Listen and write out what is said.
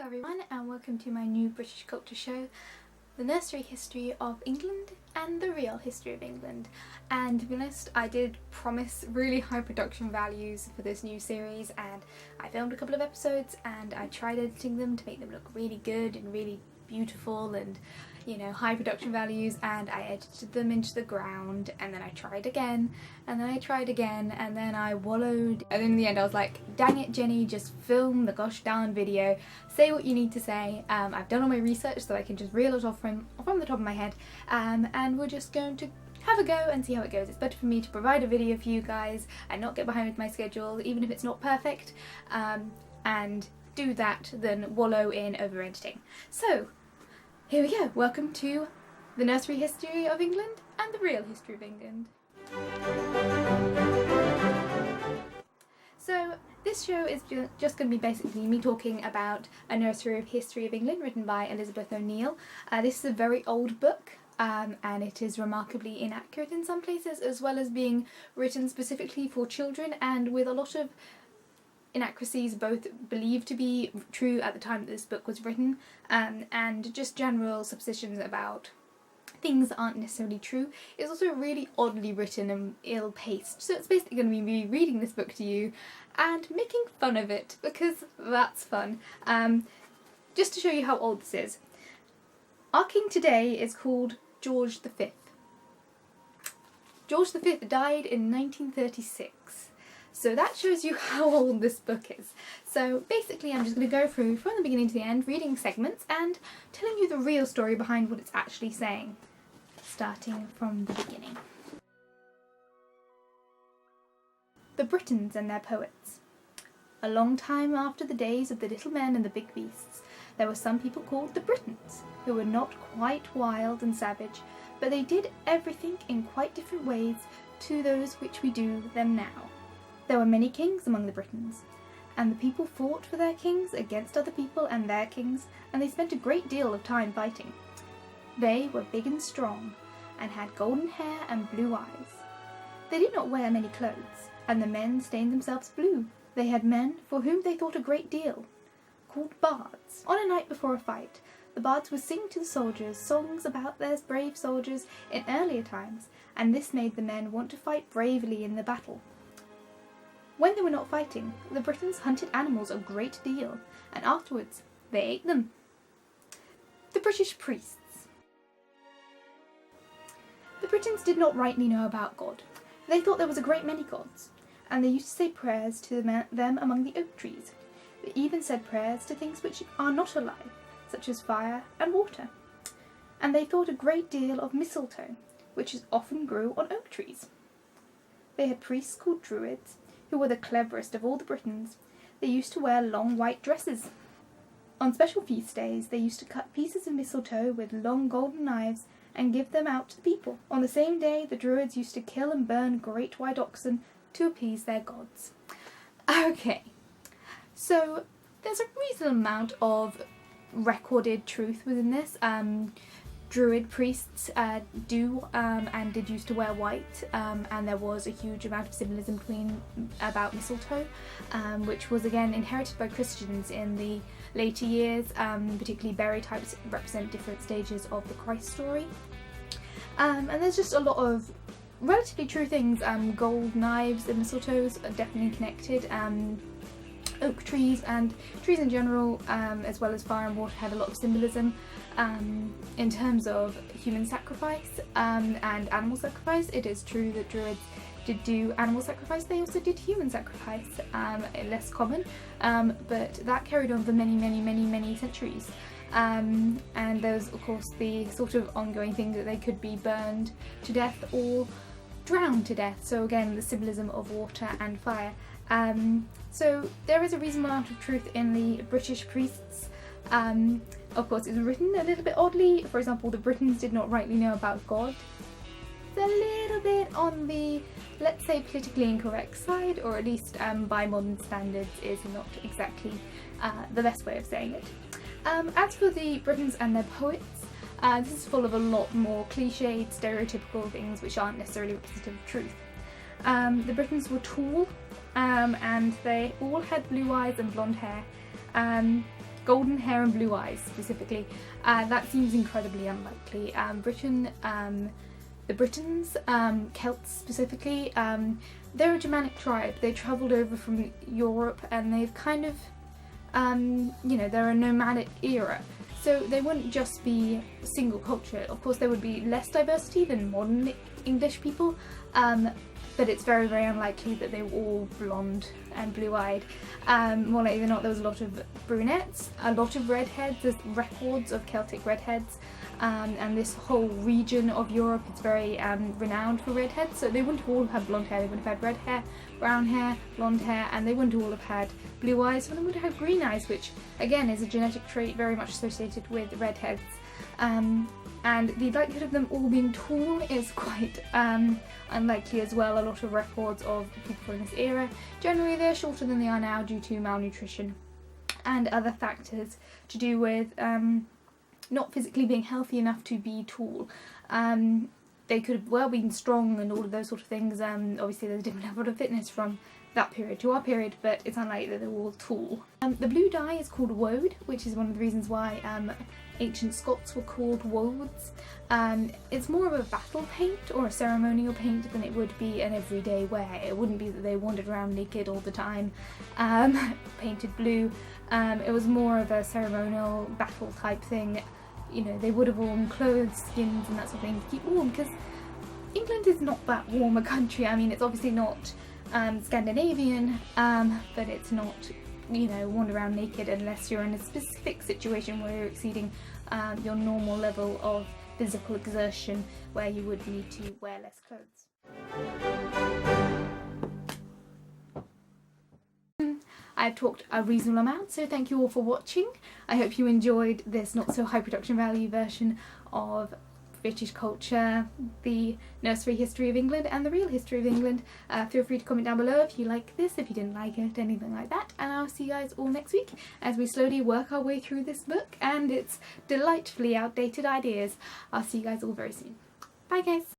everyone, and welcome to my new British culture show, the Nursery History of England and the Real History of England. And to be honest, I did promise really high production values for this new series, and I filmed a couple of episodes and I tried editing them to make them look really good and really beautiful and, you know, high production values, and I edited them into the ground, and then I tried again, and then I tried again, and then I wallowed, and in the end I was like, dang it Jenny, just film the gosh darn video, say what you need to say. I've done all my research so I can just reel it off from the top of my head, and we're just going to have a go and see how it goes. It's better for me to provide a video for you guys and not get behind with my schedule, even if it's not perfect, and do that than wallow in over editing. So here we go. Welcome to the Nursery History of England and the Real History of England. So this show is just going to be basically me talking about A Nursery History of England written by Elizabeth O'Neill. This is a very old book, and it is remarkably inaccurate in some places, as well as being written specifically for children and with a lot of inaccuracies, both believed to be true at the time that this book was written, and just general suppositions about things that aren't necessarily true. It's also really oddly written and ill-paced, so it's basically going to be me reading this book to you and making fun of it, because that's fun. Just to show you how old this is. Our king today is called George V. George V died in 1936. So that shows you how old this book is. So basically I'm just going to go through from the beginning to the end, reading segments and telling you the real story behind what it's actually saying, starting from the beginning. The Britons and their poets. A long time after the days of the little men and the big beasts, there were some people called the Britons, who were not quite wild and savage, but they did everything in quite different ways to those which we do them now. There were many kings among the Britons, and the people fought for their kings against other people and their kings, and they spent a great deal of time fighting. They were big and strong, and had golden hair and blue eyes. They did not wear many clothes, and the men stained themselves blue. They had men for whom they thought a great deal, called bards. On a night before a fight, the bards would sing to the soldiers songs about their brave soldiers in earlier times, and this made the men want to fight bravely in the battle. When they were not fighting, the Britons hunted animals a great deal, and afterwards they ate them. The British priests. The Britons did not rightly know about God. They thought there was a great many gods, and they used to say prayers to them among the oak trees. They even said prayers to things which are not alive, such as fire and water. And they thought a great deal of mistletoe, which often grew on oak trees. They had priests called Druids, who were the cleverest of all the Britons. They used to wear long white dresses. On special feast days, they used to cut pieces of mistletoe with long golden knives and give them out to the people. On the same day, the Druids used to kill and burn great white oxen to appease their gods. Okay, so there's a reasonable amount of recorded truth within this. Druid priests did used to wear white, and there was a huge amount of symbolism about mistletoe, which was again inherited by Christians in the later years. Particularly berry types represent different stages of the Christ story, and there's just a lot of relatively true things. Gold knives and mistletoes are definitely connected. Oak trees and trees in general, as well as fire and water, had a lot of symbolism in terms of human sacrifice and animal sacrifice. It is true that Druids did do animal sacrifice. They also did human sacrifice, less common, but that carried on for many centuries. And there's of course the sort of ongoing thing that they could be burned to death or drowned to death. So again, the symbolism of water and fire. So there is a reasonable amount of truth in the British priests. Of course, it's written a little bit oddly. For example, the Britons did not rightly know about God. It's a little bit on the, let's say, politically incorrect side, or at least by modern standards is not exactly the best way of saying it. As for the Britons and their poets, this is full of a lot more cliched, stereotypical things which aren't necessarily representative of truth. The Britons were tall, and they all had blue eyes and blonde hair. golden hair and blue eyes specifically. That seems incredibly unlikely. The Britons, Celts specifically, they're a Germanic tribe. They travelled over from Europe and they've kind of, they're a nomadic era. So they wouldn't just be a single culture. Of course there would be less diversity than modern English people, but it's very, very unlikely that they were all blonde and blue-eyed. More likely than not there was a lot of brunettes, a lot of redheads. There's records of Celtic redheads, and this whole region of Europe is very renowned for redheads. So they wouldn't all have blonde hair, they would have had red hair, brown hair, blonde hair, and they wouldn't all have had blue eyes, and they would have had green eyes, which again is a genetic trait very much associated with redheads. And the likelihood of them all being tall is quite unlikely as well. A lot of records of people from this era, generally they're shorter than they are now due to malnutrition and other factors to do with not physically being healthy enough to be tall. They could have well been strong and all of those sort of things. Obviously there's a different level of fitness from that period to our period, but it's unlikely that they're all tall. The blue dye is called woad, which is one of the reasons why ancient Scots were called woads. It's more of a battle paint or a ceremonial paint than it would be an everyday wear. It wouldn't be that they wandered around naked all the time, painted blue. It was more of a ceremonial battle type thing. You know, they would have worn clothes, skins and that sort of thing to keep warm, because England is not that warm a country. I mean, it's obviously not Scandinavian, but it's not, wander around naked unless you're in a specific situation where you're exceeding your normal level of physical exertion, where you would need to wear less clothes. I've talked a reasonable amount, so thank you all for watching. I hope you enjoyed this not so high production value version of British culture, the nursery history of England and the real history of England. Feel free to comment down below if you like this, if you didn't like it, anything like that, and I'll see you guys all next week as we slowly work our way through this book and its delightfully outdated ideas. I'll see you guys all very soon. Bye guys!